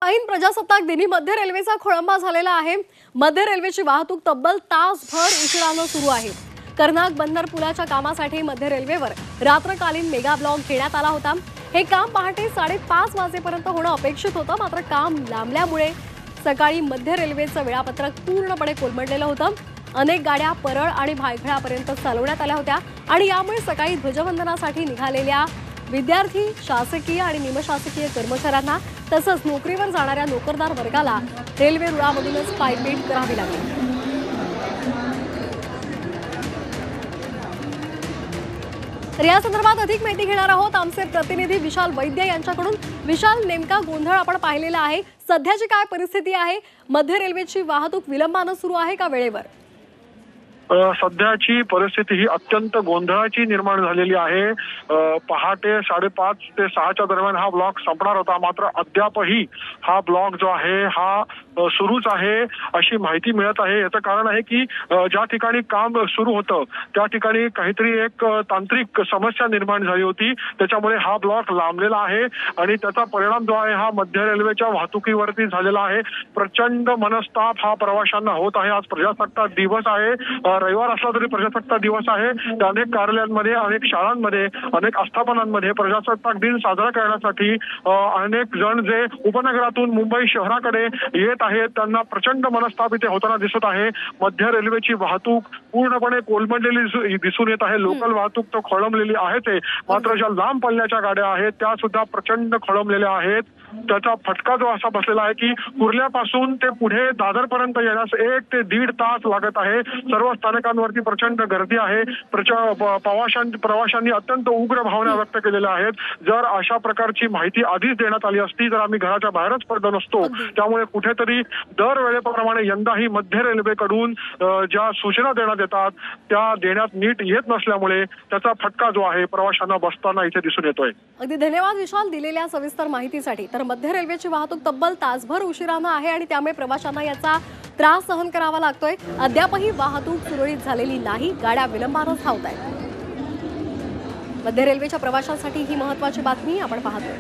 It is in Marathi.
ऐन प्रजासत्ताक दिनी मध्य रेल्वेचा खोळंबा झालेला आहे। मध्य रेल्वेची वाहतूक तब्बल तासभर उशिराने सुरू आहे। कर्नाक बंदर पुलाच्या कामासाठी मध्य रेल्वेवर रात्रकालीन मेगा ब्लॉक घेण्यात आला होता। हे काम पहाटे 5:30 वाजेपर्यंत होणं अपेक्षित होतं, मात्र काम लांबल्यामुळे सकाळी मध्य रेल्वेचं वेळापत्रक पूर्णपणे कोलमडलेलं होतं। अनेक गाड्या परळ आणि भायखळापर्यंत चालवण्यात आल्या होत्या आणि यामुळे सकाळी ध्वजवंदनासाठी निघालेल्या विद्यार्थी, शासकीय आणि निमशासकीय कर्मचाऱ्यांना तसंच नोकरीवर जाणाऱ्या नोकरदार वर्गाला रेल्वे रुळामधूनच पायपीट करावी लागली। तर या संदर्भात अधिक माहिती घेणार आहोत आमचे प्रतिनिधी विशाल वैद्य यांच्याकडून। विशाल, नेमका गोंधळ आपण पाहिलेला आहे, सध्याची काय परिस्थिती आहे? मध्य रेल्वेची वाहतूक विलंबाने सुरू आहे का वेळेवर? सध्याची परिस्थिती ही अत्यंत गोंधळाची निर्माण झालेली आहे। पहाटे 5:30 ते 6च्या दरम्यान हा ब्लॉक संपणार होता, मात्र अद्यापही हा ब्लॉक जो आहे हा सुरूच आहे अशी माहिती मिळत आहे। याचं कारण आहे की ज्या ठिकाणी काम सुरू होतं त्या ठिकाणी काहीतरी एक तांत्रिक समस्या निर्माण झाली होती, त्याच्यामुळे हा ब्लॉक लांबलेला आहे आणि त्याचा परिणाम जो आहे हा मध्य रेल्वेच्या वाहतुकीवरती झालेला आहे। प्रचंड मनस्ताप हा प्रवाशांना होत आहे। आज प्रजासत्ताक दिवस आहे, रविवार असला तरी प्रजासत्ताक दिवस आहे। अनेक कार्यालयांमध्ये, अनेक शाळांमध्ये, अनेक आस्थापनांमध्ये प्रजासत्ताक दिन साजरा करण्यासाठी अनेक जण जे उपनगरातून मुंबई शहराकडे येत आहेत त्यांना प्रचंड मनस्ताप इथे होताना दिसत आहे। मध्य रेल्वेची वाहतूक पूर्णपणे कोलमडलेली दिसून येत आहे। लोकल वाहतूक तर खोळंबलेली आहेच आहे, मात्र ज्या लांब पल्ल्याच्या गाड्या आहेत त्या सुद्धा प्रचंड खोळंबलेल्या आहेत। त्याचा फटका जो असा बसलेला आहे की कुर्ल्यापासून ते पुढे दादरपर्यंत येण्यास 1 ते 1.5 तास लागत आहे। सर्व स्थानकांवरती प्रचंड गर्दी आहे। प्रवाशांनी अत्यंत उग्र भावना व्यक्त केलेल्या आहेत। जर अशा प्रकारची माहिती आधीच देण्यात आली असती तर आम्ही घराच्या बाहेरच पडलो नसतो। त्यामुळे कुठेतरी दरवेळेप्रमाणे यंदाही मध्य रेल्वेकडून ज्या सूचना देण्यात येतात त्या देण्यात नीट येत नसल्यामुळे त्याचा फटका जो आहे प्रवाशांना बसताना इथे दिसून येतोय। अगदी धन्यवाद विशाल दिलेल्या सविस्तर माहितीसाठी। तर मध्य रेल्वेची वाहतूक तब्बल तासभर उशिराने आहे आणि त्यामुळे प्रवाशांना याचा त्रास सहन करावा लागतोय। अद्यापही वाहतूक सुरळीत झालेली नाही, गाड्या विलंबाने धावत आहेत। मध्य रेल्वेच्या प्रवाशांसाठी ही महत्त्वाची बातमी आपण पाहतोय।